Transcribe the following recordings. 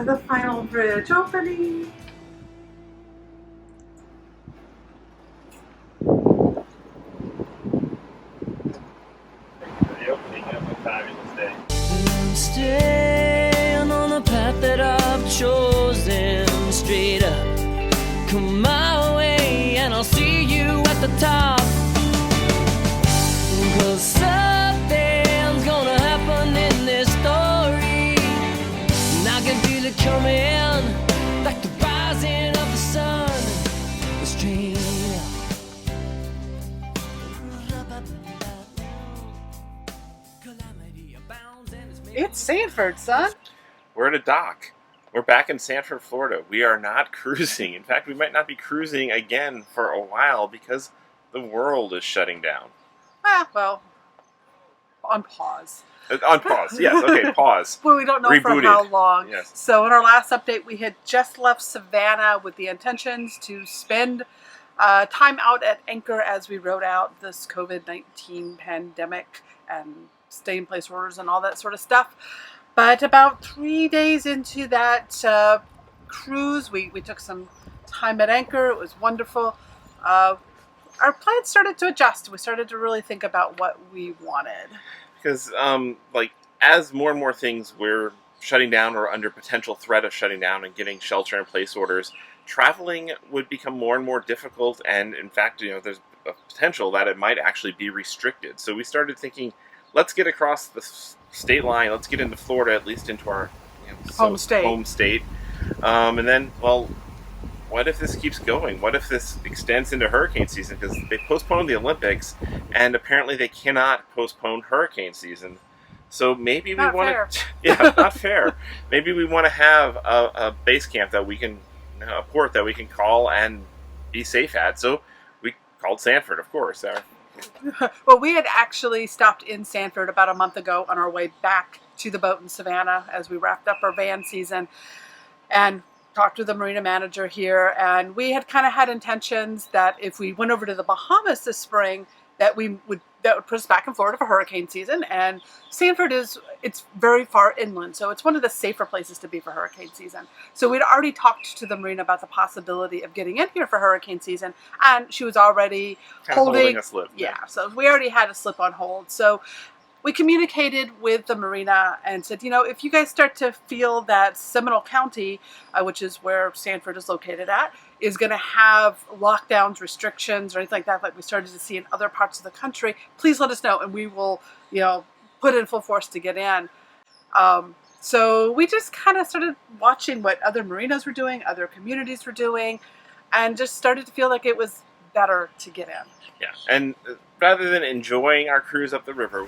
The final bridge opening. The opening of a fabulous day. Staying on the path that I've chosen, straight up, come my way, and I'll see you at the top. 'Cause something's gonna happen in this story, and I can feel it coming, like the rising of the sun. Straight It's Sanford, son. We're at a dock. We're back in Sanford, Florida. We are not cruising. In fact, we might not be cruising again for a while because the world is shutting down. Well, on pause. On pause, yes. Okay, pause. Well, we don't know Rebooted. for how long. Yes. So in our last update, we had just left Savannah with the intentions to spend time out at anchor as we rode out this COVID-19 pandemic and stay-in-place orders and all that sort of stuff. But about 3 days into that cruise, we took some time at anchor. It was wonderful. Our plans started to adjust. We started to really think about what we wanted. Because, as more and more things we're shutting down or under potential threat of shutting down and getting shelter-in-place orders, traveling would become more and more difficult. And, in fact, there's a potential that it might actually be restricted. So we started thinking, let's get across the state line. Let's get into Florida, at least into our home state. And then, what if this keeps going? What if this extends into hurricane season? Because they postponed the Olympics, and apparently they cannot postpone hurricane season. So maybe we want to... Yeah, not fair. Maybe we want to have a base camp that we can... a port that we can call and be safe at. So we called Sanford, of course. Well, we had actually stopped in Sanford about a month ago on our way back to the boat in Savannah as we wrapped up our van season, and talked to the marina manager here, and we had kind of had intentions that if we went over to the Bahamas this spring, that would put us back in Florida for hurricane season. And Sanford it's very far inland, so it's one of the safer places to be for hurricane season. So we'd already talked to the marina about the possibility of getting in here for hurricane season, and she was already holding a slip. Yeah, so we already had a slip on hold. So we communicated with the marina and said, if you guys start to feel that Seminole County, which is where Sanford is located at, is going to have lockdowns, restrictions, or anything like we started to see in other parts of the country, please let us know, and we will, put in full force to get in. So we just kind of started watching what other marinas were doing, other communities were doing, and just started to feel like it was better to get in. Yeah, and rather than enjoying our cruise up the river...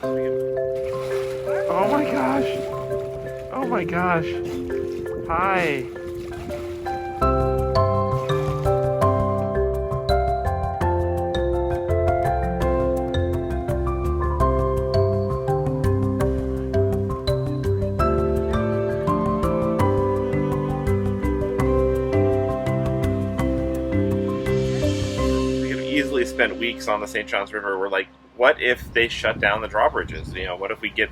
Oh my gosh! Oh my gosh! Hi! Spent weeks on the St. Johns River. We're like, what if they shut down the drawbridges? What if we get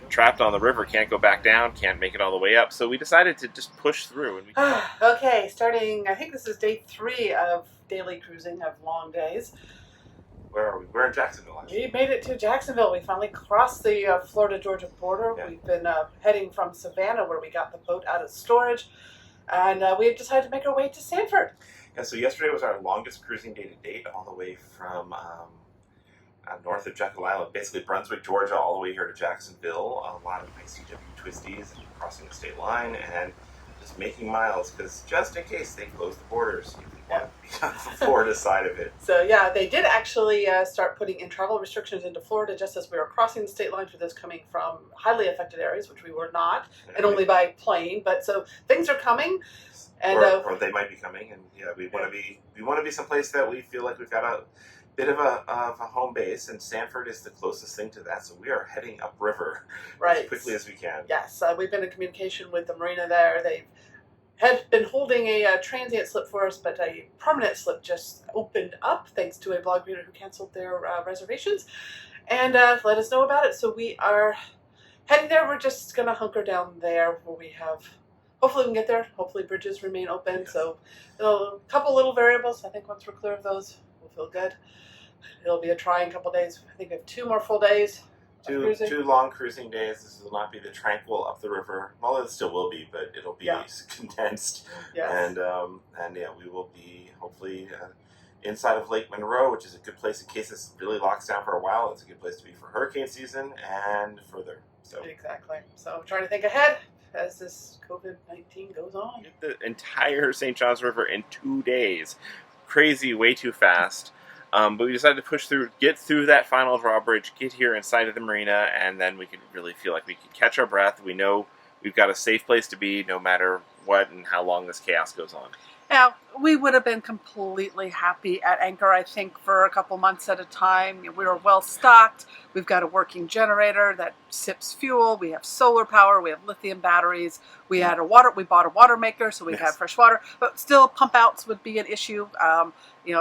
trapped on the river, can't go back down, can't make it all the way up? So we decided to just push through. And Okay, starting, I think this is day 3 of daily cruising of long days. Where are we? We're in Jacksonville, actually. We made it to Jacksonville. We finally crossed the Florida-Georgia border. Yeah. We've been heading from Savannah, where we got the boat out of storage, and we decided to make our way to Sanford. Yeah, so yesterday was our longest cruising day to date, all the way from north of Jekyll Island, basically Brunswick, Georgia, all the way here to Jacksonville. A lot of ICW twisties and crossing the state line and just making miles, because just in case they close the borders, you want to be on the Florida side of it. So yeah, they did actually start putting in travel restrictions into Florida just as we were crossing the state line for those coming from highly affected areas, which we were not, and only by plane. But so things are coming. And, or they might be coming, and we want to be someplace that we feel like we've got a bit of a home base, and Sanford is the closest thing to that. So we are heading upriver as quickly as we can. Yes, we've been in communication with the marina there. They've had been holding a transient slip for us, but a permanent slip just opened up thanks to a blog reader who canceled their reservations and let us know about it. So we are heading there, we're just going to hunker down there where we have, hopefully we can get there. Hopefully bridges remain open. Yes. So a couple little variables. I think once we're clear of those, we'll feel good. It'll be a trying couple days. I think we have 2 more full days. Two long cruising days. This will not be the tranquil up the river. Well, it still will be, but it'll be condensed. Yes. And yeah, we will be hopefully inside of Lake Monroe, which is a good place in case this really locks down for a while. It's a good place to be for hurricane season and further. So exactly. So trying to think ahead as this COVID-19 goes on. The entire St. Johns River in 2 days. Crazy, way too fast. But we decided to push through, get through that final drawbridge, get here inside of the marina, and then we could really feel like we could catch our breath. We know we've got a safe place to be no matter what and how long this chaos goes on. Now, we would have been completely happy at anchor, I think, for a couple months at a time. We were well stocked. We've got a working generator that sips fuel. We have solar power. We have lithium batteries. We had we bought a water maker, so we had fresh water. But still, pump outs would be an issue.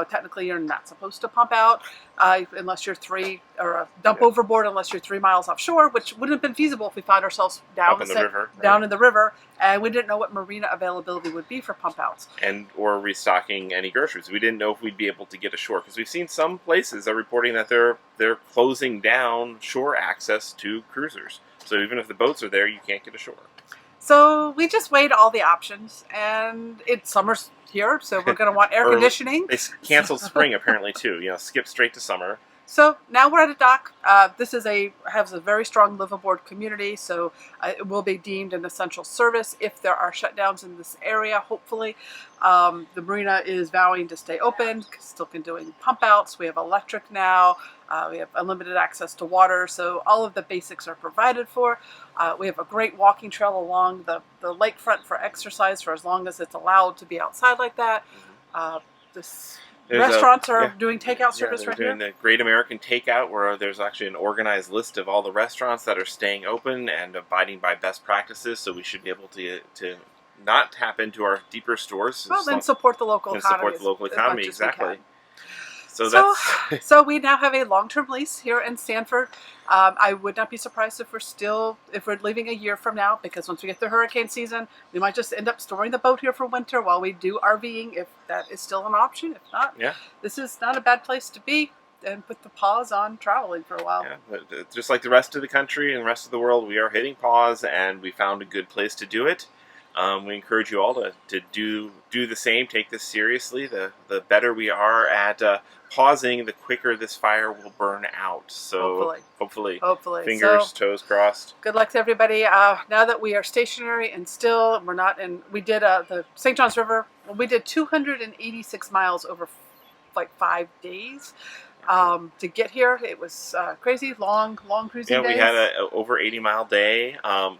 Technically, you're not supposed to pump out unless you're dump overboard unless you're 3 miles offshore, which wouldn't have been feasible if we found ourselves down in the river, down in the river, and we didn't know what marina availability would be for pump outs. Or restocking any groceries. We didn't know if we'd be able to get ashore because we've seen some places are reporting that they're closing down shore access to cruisers. So even if the boats are there, you can't get ashore. So we just weighed all the options, and it's summer's here, so we're going to want air conditioning. They canceled spring apparently too. Skip straight to summer. So now we're at a dock. This has a very strong live-aboard community, so it will be deemed an essential service if there are shutdowns in this area, hopefully. The marina is vowing to stay open, still doing pump outs. We have electric now. We have unlimited access to water, so all of the basics are provided for. We have a great walking trail along the lakefront for exercise for as long as it's allowed to be outside like that. Restaurants are doing takeout service right here. They're doing the Great American Takeout, where there's actually an organized list of all the restaurants that are staying open and abiding by best practices. So we should be able to not tap into our deeper stores. Well, then support the local economy. Support the local economy, exactly. So we now have a long-term lease here in Sanford. I would not be surprised if we're leaving a year from now, because once we get through hurricane season, we might just end up storing the boat here for winter while we do RVing, if that is still an option. If not, this is not a bad place to be, and put the pause on traveling for a while. Yeah, but just like the rest of the country and the rest of the world, we are hitting pause, and we found a good place to do it. We encourage you all to do the same. Take this seriously. The better we are at pausing, the quicker this fire will burn out. So hopefully. Fingers, toes crossed. Good luck to everybody. Now that we are stationary and still, we're not in. We did the St. Johns River. We did 286 miles over like 5 days. To get here, it was crazy, long cruising days. We had a over 80-mile day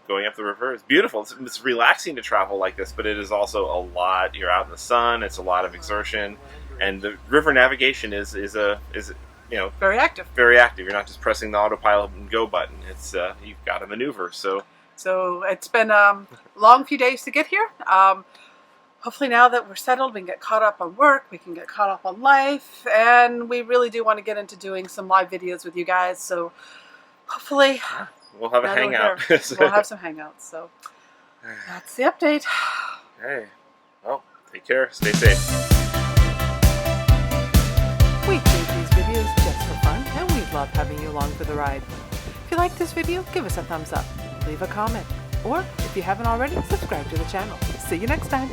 going up the river. It's beautiful. It's relaxing to travel like this, but it is also a lot. You're out in the sun. It's a lot of exertion, and the river navigation is very active. Very active. You're not just pressing the autopilot and go button. It's you've got to maneuver. So it's been a long few days to get here. Hopefully now that we're settled, we can get caught up on work, we can get caught up on life, and we really do want to get into doing some live videos with you guys, so hopefully we'll have a hangout. We'll have some hangouts, so that's the update. Hey, well, take care, stay safe. We create these videos just for fun, and we love having you along for the ride. If you like this video, give us a thumbs up, leave a comment, or if you haven't already, subscribe to the channel. See you next time.